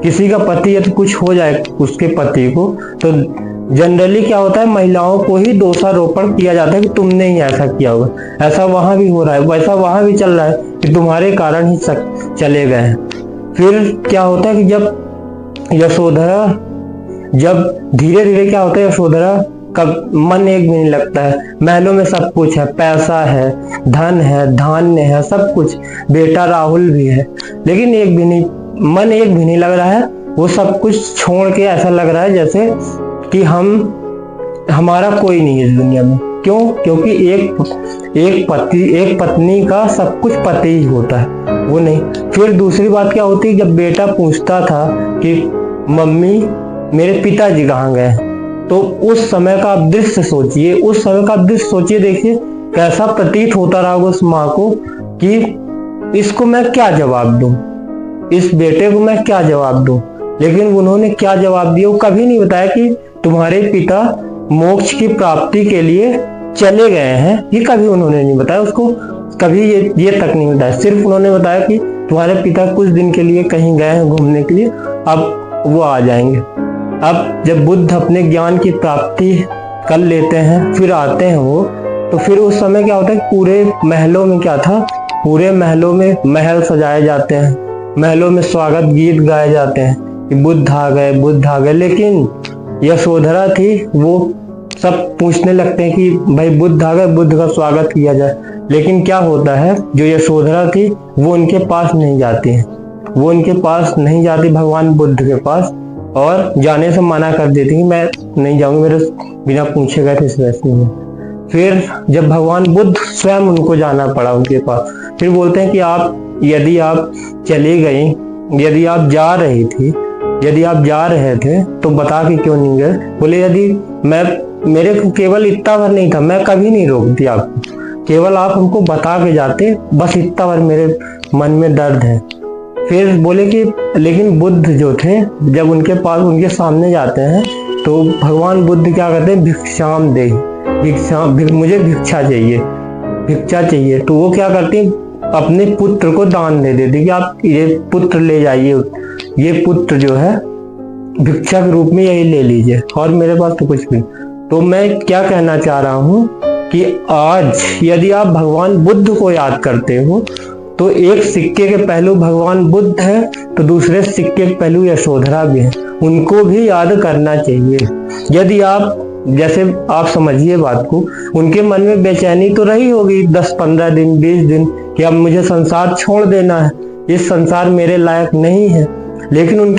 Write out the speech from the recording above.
किसी का पति यदि कुछ हो जाए उसके पति को, तो जनरली क्या होता है, महिलाओं को ही दोषारोपण किया जाता है कि तुमने ही ऐसा किया होगा। ऐसा वहां भी हो रहा है, वैसा वहां भी चल रहा है कि तुम्हारे कारण ही चले गए हैं। फिर क्या होता है कि जब धीरे धीरे क्या होता है, यशोधरा का मन एक भी नहीं लगता है। महलों में सब कुछ है, पैसा है, धन है, धान्य है, सब कुछ, बेटा राहुल भी है, लेकिन मन एक भी नहीं लग रहा है। वो सब कुछ छोड़ के ऐसा लग रहा है जैसे कि हमारा कोई नहीं है इस दुनिया में। क्यों? क्योंकि एक पत्नी का सब कुछ पति ही होता है, वो नहीं। फिर दूसरी बात क्या होती है, जब बेटा पूछता था कि मम्मी मेरे पिताजी कहाँ गए, तो उस समय का आप दृश्य सोचिए, देखिए कैसा प्रतीत होता रहा उस माँ को कि इसको मैं क्या जवाब दूं, इस बेटे को मैं क्या जवाब दूं। लेकिन उन्होंने क्या जवाब दिया, वो कभी नहीं बताया कि तुम्हारे पिता मोक्ष की प्राप्ति के लिए चले गए हैं, ये कभी उन्होंने नहीं बताया उसको, कभी ये तक नहीं बताया। सिर्फ उन्होंने बताया कि तुम्हारे पिता कुछ दिन के लिए कहीं गए हैं घूमने के लिए, अब वो आ जाएंगे। अब जब बुद्ध अपने ज्ञान की प्राप्ति कर लेते हैं, फिर आते हैं वो, तो फिर उस समय क्या होता है, पूरे महलों में क्या था, पूरे महलों में महल सजाए जाते हैं, महलों में स्वागत गीत गाए जाते हैं कि बुद्ध आ गए। लेकिन यशोधरा थी, वो सब पूछने लगते हैं कि भाई बुद्ध आ गए, बुद्ध का स्वागत किया जाए। लेकिन क्या होता है, जो यशोधरा थी वो उनके पास नहीं जाती है, भगवान बुद्ध के पास, और जाने से मना कर देती है, मैं नहीं जाऊंगी, मेरे बिना पूछे गए थे इस वैसे में। फिर जब भगवान बुद्ध स्वयं उनको जाना पड़ा उनके पास, फिर बोलते हैं कि यदि आप चली गई, यदि आप जा रहे थे तो बता के क्यों नहीं गए। बोले यदि मेरे को केवल इतना भर नहीं था, मैं कभी नहीं रोकती आपको, केवल आप हमको बता के जाते, बस इतना भर मेरे मन में दर्द है। फिर बोले कि लेकिन बुद्ध जो थे, जब उनके सामने जाते हैं तो भगवान बुद्ध क्या कहते हैं, भिक्षाम दे, मुझे भिक्षा चाहिए। तो वो क्या करती है, अपने पुत्र को दान दे देती कि आप ये पुत्र ले जाइए, ये पुत्र जो है भिक्षा के रूप में यही ले लीजिए, और मेरे पास तो कुछ भी। तो मैं क्या कहना चाह रहा हूँ कि आज यदि आप भगवान बुद्ध को याद करते हो, तो एक सिक्के के पहलू भगवान बुद्ध है, तो दूसरे सिक्के के पहलू यशोधरा भी है, उनको भी याद करना चाहिए। यदि जैसे आप समझिए बात को, उनके मन में बेचैनी तो रही होगी 10-15 दिन 20 दिन कि अब मुझे संसार छोड़ देना है, इस संसार मेरे लायक नहीं है, लेकिन उनके